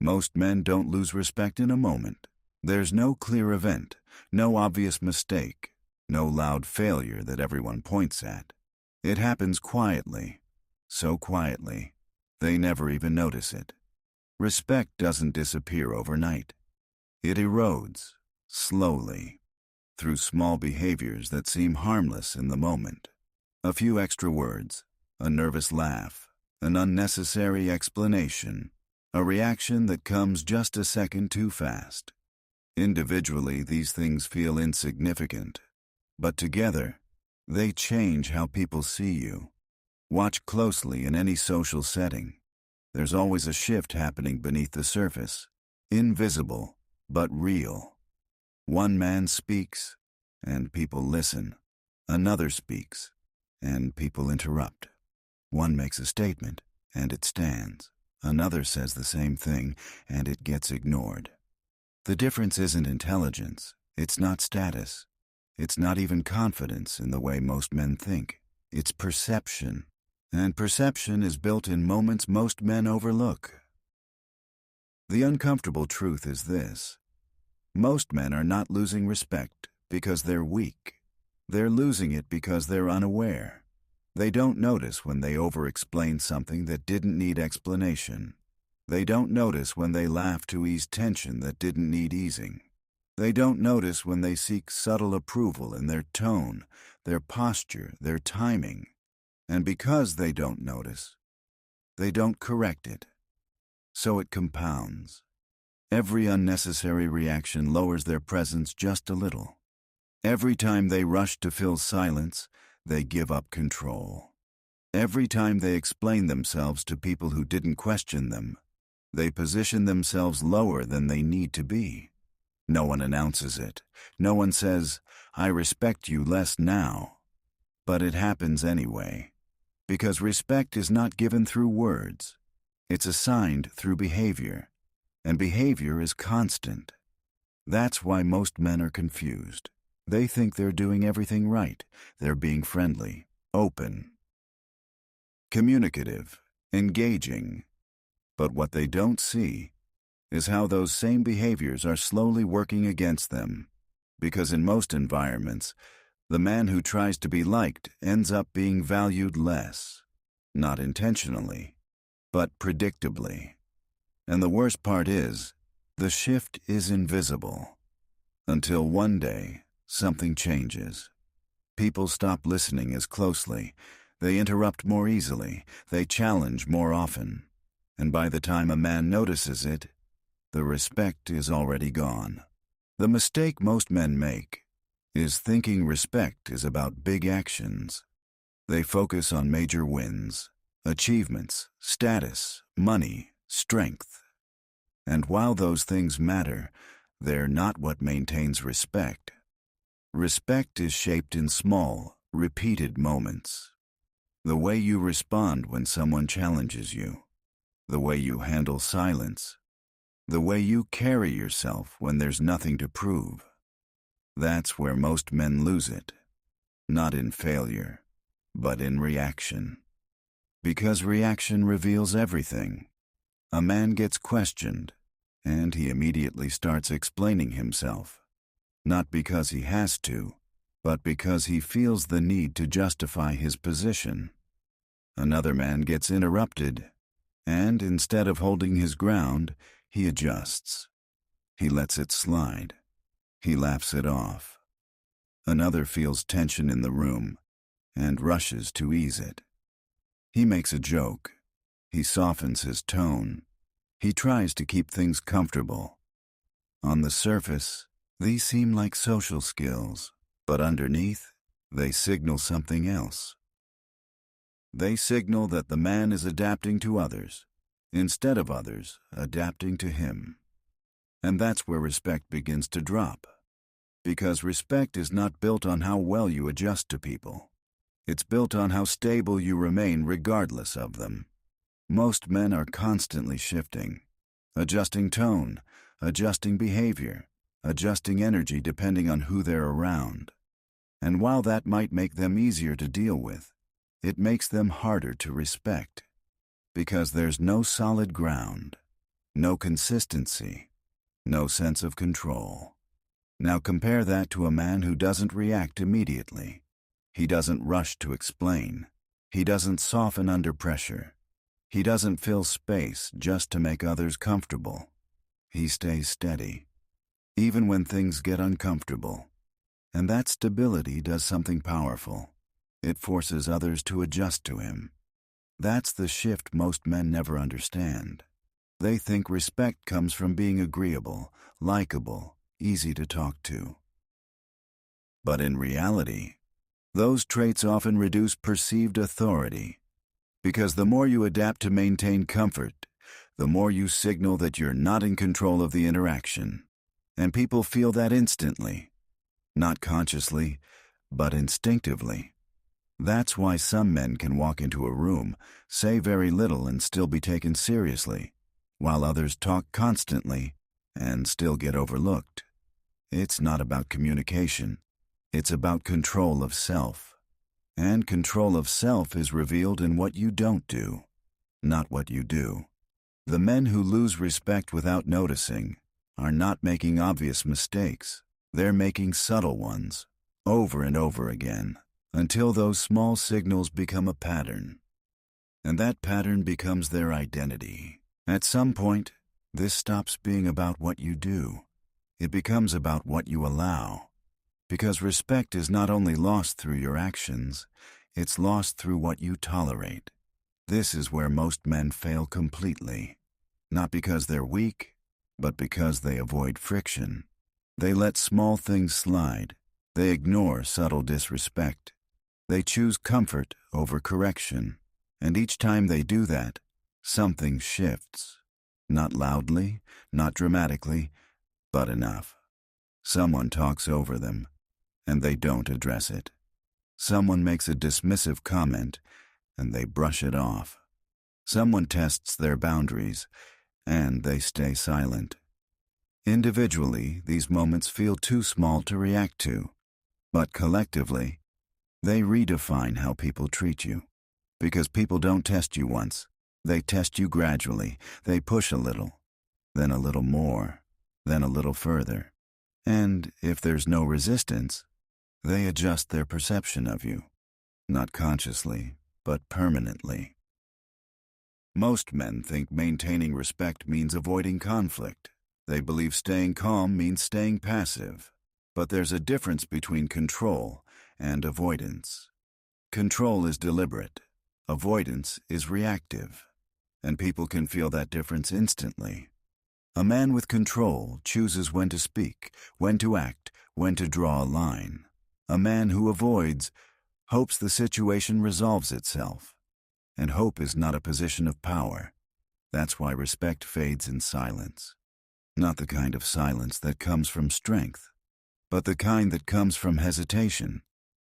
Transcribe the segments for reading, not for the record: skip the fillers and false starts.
Most men don't lose respect in a moment. There's no clear event, no obvious mistake, no loud failure that everyone points at. It happens quietly, so quietly, they never even notice it. Respect doesn't disappear overnight. It erodes, slowly, through small behaviors that seem harmless in the moment. A few extra words, a nervous laugh, an unnecessary explanation, a reaction that comes just a second too fast. Individually, these things feel insignificant, but together, they change how people see you. Watch closely in any social setting. There's always a shift happening beneath the surface, invisible but real. One man speaks, and people listen. Another speaks, and people interrupt. One makes a statement, and it stands. Another says the same thing, and it gets ignored. The difference isn't intelligence. It's not status. It's not even confidence in the way most men think. It's perception. And perception is built in moments most men overlook. The uncomfortable truth is this. Most men are not losing respect because they're weak. They're losing it because they're unaware. They don't notice when they over-explain something that didn't need explanation. They don't notice when they laugh to ease tension that didn't need easing. They don't notice when they seek subtle approval in their tone, their posture, their timing. And because they don't notice, they don't correct it. So it compounds. Every unnecessary reaction lowers their presence just a little. Every time they rush to fill silence, they give up control. Every time they explain themselves to people who didn't question them, they position themselves lower than they need to be. No one announces it. No one says, "I respect you less now." But it happens anyway. Because respect is not given through words. It's assigned through behavior. And behavior is constant. That's why most men are confused. They think they're doing everything right. They're being friendly, open, communicative, engaging. But what they don't see is how those same behaviors are slowly working against them. Because in most environments, the man who tries to be liked ends up being valued less. Not intentionally, but predictably. And the worst part is, the shift is invisible. Until one day, something changes. People stop listening as closely. They interrupt more easily. They challenge more often. And by the time a man notices it, the respect is already gone. The mistake most men make is thinking respect is about big actions. They focus on major wins, achievements, status, money, strength. And while those things matter, they're not what maintains respect. Respect is shaped in small, repeated moments. The way you respond when someone challenges you, the way you handle silence, the way you carry yourself when there's nothing to prove. That's where most men lose it. Not in failure, but in reaction. Because reaction reveals everything. A man gets questioned, and he immediately starts explaining himself. Not because he has to, but because he feels the need to justify his position. Another man gets interrupted, and instead of holding his ground, he adjusts. He lets it slide. He laughs it off. Another feels tension in the room and rushes to ease it. He makes a joke. He softens his tone. He tries to keep things comfortable. On the surface, these seem like social skills, but underneath, they signal something else. They signal that the man is adapting to others, instead of others adapting to him. And that's where respect begins to drop. Because respect is not built on how well you adjust to people. It's built on how stable you remain regardless of them. Most men are constantly shifting, adjusting tone, adjusting behavior, adjusting energy depending on who they're around. And while that might make them easier to deal with, it makes them harder to respect. Because there's no solid ground, no consistency, no sense of control. Now compare that to a man who doesn't react immediately. He doesn't rush to explain. He doesn't soften under pressure. He doesn't fill space just to make others comfortable. He stays steady, even when things get uncomfortable. And that stability does something powerful. It forces others to adjust to him. That's the shift most men never understand. They think respect comes from being agreeable, likable, easy to talk to. But in reality, those traits often reduce perceived authority, because the more you adapt to maintain comfort, the more you signal that you're not in control of the interaction. And people feel that instantly, not consciously, but instinctively. That's why some men can walk into a room, say very little and still be taken seriously, while others talk constantly and still get overlooked. It's not about communication. It's about control of self. And control of self is revealed in what you don't do, not what you do. The men who lose respect without noticing are not making obvious mistakes. They're making subtle ones, over and over again, until those small signals become a pattern. And that pattern becomes their identity. At some point, this stops being about what you do. It becomes about what you allow. Because respect is not only lost through your actions, it's lost through what you tolerate. This is where most men fail completely. Not because they're weak, but because they avoid friction. They let small things slide. They ignore subtle disrespect. They choose comfort over correction. And each time they do that, something shifts. Not loudly, not dramatically, but enough. Someone talks over them, and they don't address it. Someone makes a dismissive comment, and they brush it off. Someone tests their boundaries, and they stay silent. Individually, these moments feel too small to react to, but collectively, they redefine how people treat you. Because people don't test you once. They test you gradually. They push a little, then a little more, then a little further. And if there's no resistance, they adjust their perception of you, not consciously, but permanently. Most men think maintaining respect means avoiding conflict. They believe staying calm means staying passive. But there's a difference between control and avoidance. Control is deliberate. Avoidance is reactive. And people can feel that difference instantly. A man with control chooses when to speak, when to act, when to draw a line. A man who avoids hopes the situation resolves itself. And hope is not a position of power. That's why respect fades in silence. Not the kind of silence that comes from strength, but the kind that comes from hesitation.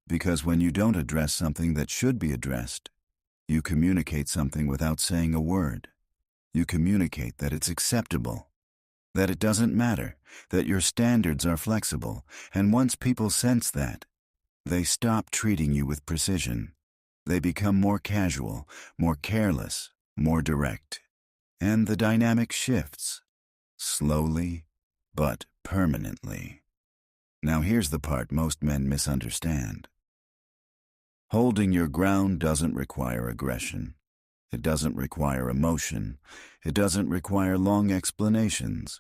Because when you don't address something that should be addressed, you communicate something without saying a word. You communicate that it's acceptable, that it doesn't matter, that your standards are flexible, and once people sense that, they stop treating you with precision. They become more casual, more careless, more direct. And the dynamic shifts, slowly but permanently. Now here's the part most men misunderstand. Holding your ground doesn't require aggression. It doesn't require emotion. It doesn't require long explanations.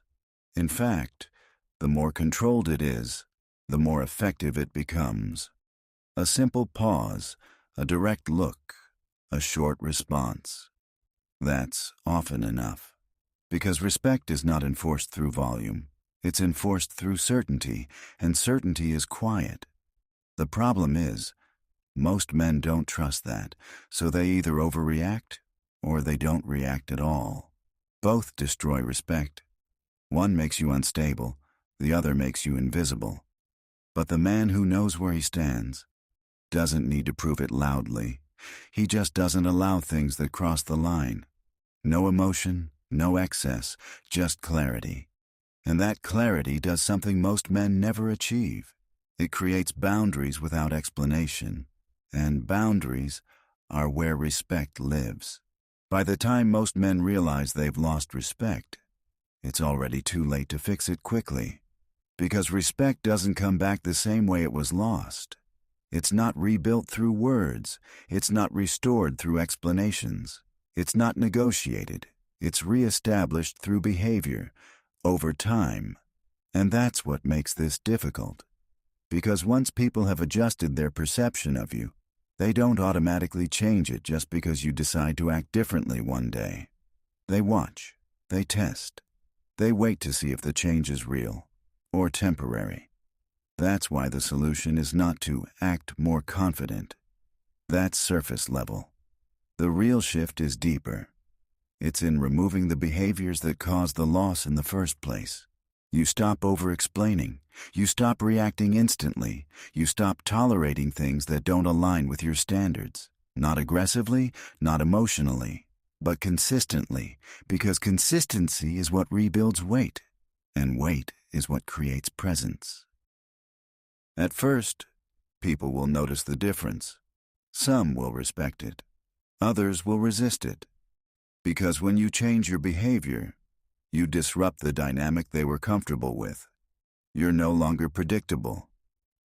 In fact, the more controlled it is, the more effective it becomes. A simple pause, a direct look, a short response. That's often enough. Because respect is not enforced through volume. It's enforced through certainty, and certainty is quiet. The problem is, most men don't trust that, so they either overreact or they don't react at all. Both destroy respect. One makes you unstable, the other makes you invisible. But the man who knows where he stands doesn't need to prove it loudly. He just doesn't allow things that cross the line. No emotion, no excess, just clarity. And that clarity does something most men never achieve. It creates boundaries without explanation. And boundaries are where respect lives. By the time most men realize they've lost respect, it's already too late to fix it quickly. Because respect doesn't come back the same way it was lost. It's not rebuilt through words. It's not restored through explanations. It's not negotiated. It's reestablished through behavior, over time. And that's what makes this difficult. Because once people have adjusted their perception of you, they don't automatically change it just because you decide to act differently one day. They watch. They test. They wait to see if the change is real or temporary. That's why the solution is not to act more confident. That's surface level. The real shift is deeper. It's in removing the behaviors that caused the loss in the first place. You stop over-explaining. You stop reacting instantly. You stop tolerating things that don't align with your standards. Not aggressively, not emotionally, but consistently, because consistency is what rebuilds weight, and weight is what creates presence. At first, people will notice the difference. Some will respect it. Others will resist it. Because when you change your behavior, you disrupt the dynamic they were comfortable with. You're no longer predictable,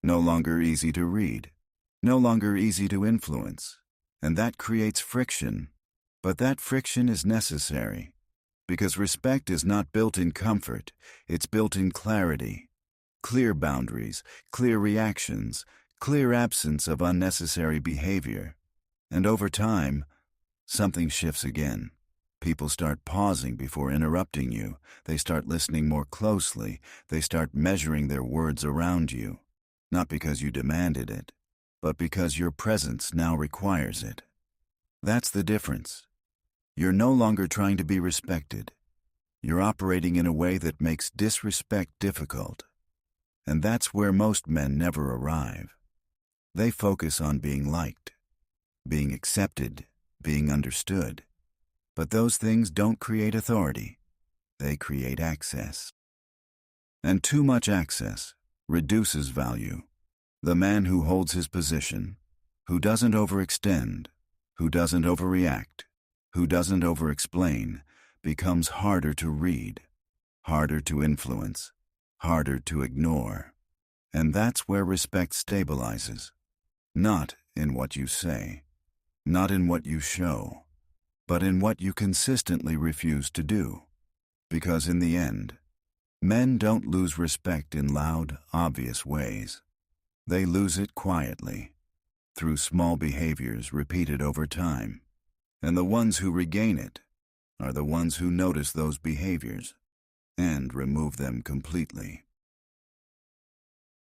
no longer easy to read, no longer easy to influence, and that creates friction. But that friction is necessary, because respect is not built in comfort, it's built in clarity. Clear boundaries, clear reactions, clear absence of unnecessary behavior. And over time, something shifts again. People start pausing before interrupting you. They start listening more closely. They start measuring their words around you. Not because you demanded it, but because your presence now requires it. That's the difference. You're no longer trying to be respected. You're operating in a way that makes disrespect difficult. And that's where most men never arrive. They focus on being liked, being accepted, being understood. But those things don't create authority. They create access. And too much access reduces value. The man who holds his position, who doesn't overextend, who doesn't overreact, who doesn't overexplain, becomes harder to read, harder to influence, harder to ignore. And that's where respect stabilizes. Not in what you say, not in what you show, but in what you consistently refuse to do. Because in the end, men don't lose respect in loud, obvious ways. They lose it quietly, through small behaviors repeated over time. And the ones who regain it are the ones who notice those behaviors and remove them completely.